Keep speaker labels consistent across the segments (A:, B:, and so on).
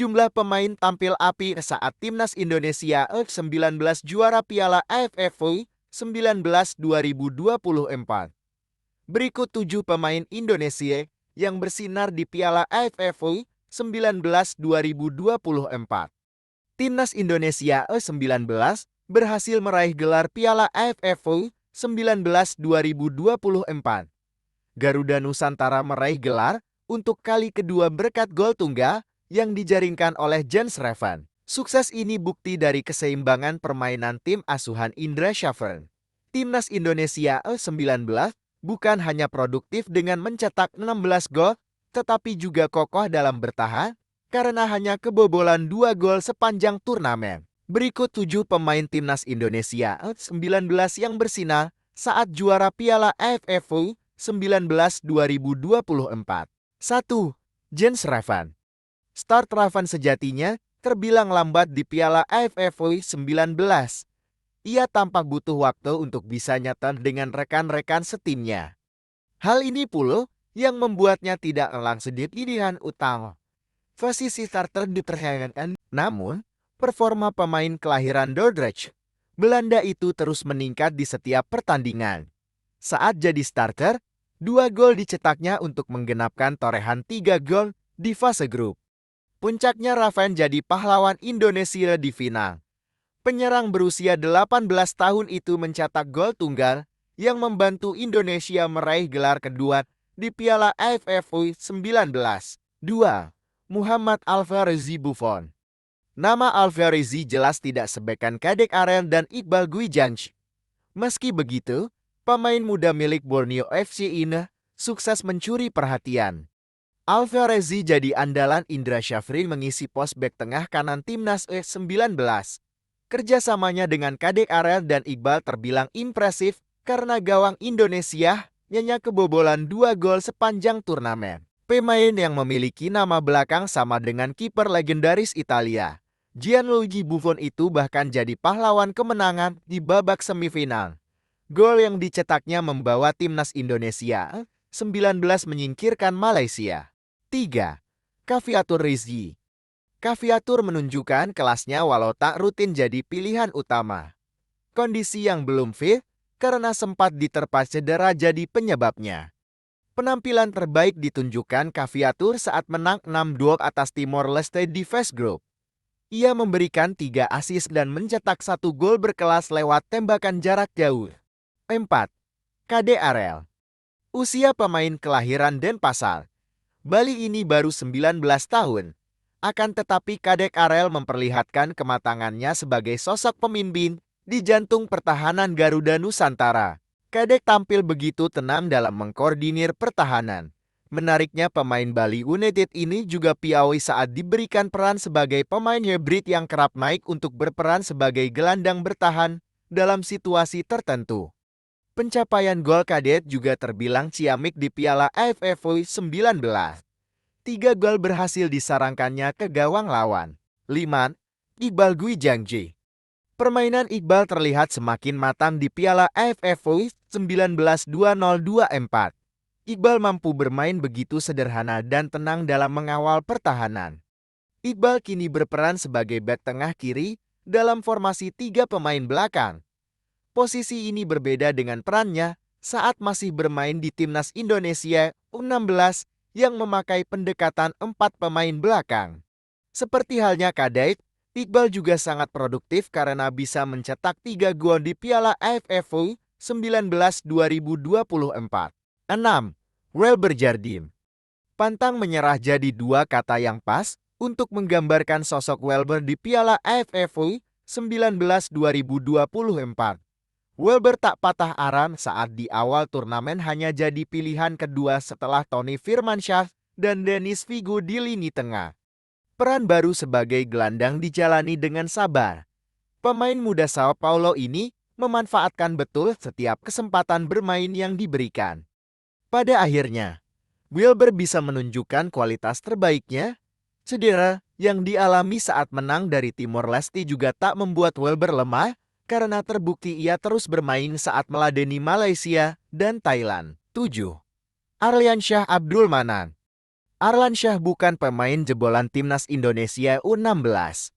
A: Sejumlah pemain tampil api saat timnas Indonesia U19 juara Piala AFF 19 2024. Berikut 7 pemain Indonesia yang bersinar di Piala AFF 19 2024. Timnas Indonesia U19 berhasil meraih gelar Piala AFF 19 2024. Garuda Nusantara meraih gelar untuk kali kedua berkat gol tunggal yang dijaringkan oleh Jens Reven. Sukses ini bukti dari keseimbangan permainan tim asuhan Indra Syafrin. Timnas Indonesia U19 bukan hanya produktif dengan mencetak 16 gol, tetapi juga kokoh dalam bertahan karena hanya kebobolan 2 gol sepanjang turnamen. Berikut 7 pemain timnas Indonesia U19 yang bersinar saat juara Piala AFF 19 2024. 1. Jens Reven. Start Reven sejatinya terbilang lambat di Piala AFF 19. Ia tampak butuh waktu untuk bisa nyata dengan rekan-rekan setimnya. Hal ini pula yang membuatnya tidak langsung di pilihan utama. Posisi starter diperhatikan, namun performa pemain kelahiran Dordrecht, Belanda itu terus meningkat di setiap pertandingan. Saat jadi starter, 2 gol dicetaknya untuk menggenapkan torehan 3 gol di fase grup. Puncaknya Reven jadi pahlawan Indonesia di final. Penyerang berusia 18 tahun itu mencetak gol tunggal yang membantu Indonesia meraih gelar kedua di Piala AFF 19. 2. Muhammad Alvarezi Buffon. Nama Alvarezi jelas tidak sebekan Kadek Arel dan Iqbal Gwijanch. Meski begitu, pemain muda milik Borneo FC ini sukses mencuri perhatian. Alvarezi jadi andalan Indra Syafrin mengisi pos bek tengah kanan timnas U19. Kerjasamanya dengan Kadek Arel dan Iqbal terbilang impresif karena gawang Indonesia nyenyak kebobolan 2 gol sepanjang turnamen. Pemain yang memiliki nama belakang sama dengan kiper legendaris Italia, Gianluigi Buffon itu bahkan jadi pahlawan kemenangan di babak semifinal. Gol yang dicetaknya membawa timnas Indonesia 19 menyingkirkan Malaysia. 3. Cafiatur Rizky. Cafiatur menunjukkan kelasnya walau tak rutin jadi pilihan utama. Kondisi yang belum fit karena sempat diterpa cedera jadi penyebabnya. Penampilan terbaik ditunjukkan Cafiatur saat menang 6-2 atas Timor Leste di phase group. Ia memberikan 3 assist dan mencetak 1 gol berkelas lewat tembakan jarak jauh. 4. Kadek Arel. Usia pemain kelahiran Denpasar, Bali ini baru 19 tahun. Akan tetapi Kadek Arel memperlihatkan kematangannya sebagai sosok pemimpin di jantung pertahanan Garuda Nusantara. Kadek tampil begitu tenang dalam mengkoordinir pertahanan. Menariknya pemain Bali United ini juga piawai saat diberikan peran sebagai pemain hybrid yang kerap naik untuk berperan sebagai gelandang bertahan dalam situasi tertentu. Pencapaian gol Kadet juga terbilang ciamik di Piala AFF 19. 3 gol berhasil disarangkannya ke gawang lawan. 5. Iqbal Gwijanch. Permainan Iqbal terlihat semakin matang di Piala AFF 19 2024. Iqbal mampu bermain begitu sederhana dan tenang dalam mengawal pertahanan. Iqbal kini berperan sebagai bek tengah kiri dalam formasi 3 pemain belakang. Posisi ini berbeda dengan perannya saat masih bermain di timnas Indonesia U16 yang memakai pendekatan 4 pemain belakang. Seperti halnya Kadek, Iqbal juga sangat produktif karena bisa mencetak 3 gol di Piala AFF 19 2024. 6. Welber Jardim. Pantang menyerah jadi 2 kata yang pas untuk menggambarkan sosok Welber di Piala AFF 19 2024. Welber tak patah arang saat di awal turnamen hanya jadi pilihan kedua setelah Tony Firmansyah dan Dennis Figo di lini tengah. Peran baru sebagai gelandang dijalani dengan sabar. Pemain muda Sao Paulo ini memanfaatkan betul setiap kesempatan bermain yang diberikan. Pada akhirnya, Welber bisa menunjukkan kualitas terbaiknya. Cedera yang dialami saat menang dari Timor Leste juga tak membuat Welber lemah, karena terbukti ia terus bermain saat meladeni Malaysia dan Thailand. 7. Arliansyah Abdul Manan. Arlansyah bukan pemain jebolan timnas Indonesia U16.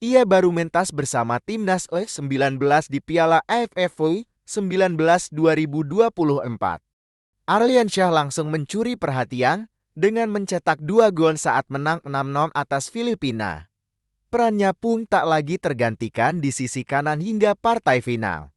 A: Ia baru mentas bersama timnas U19 di Piala AFF U19 2024. Arlansyah langsung mencuri perhatian dengan mencetak 2 gol saat menang 6-0 atas Filipina. Perannya pun tak lagi tergantikan di sisi kanan hingga partai final.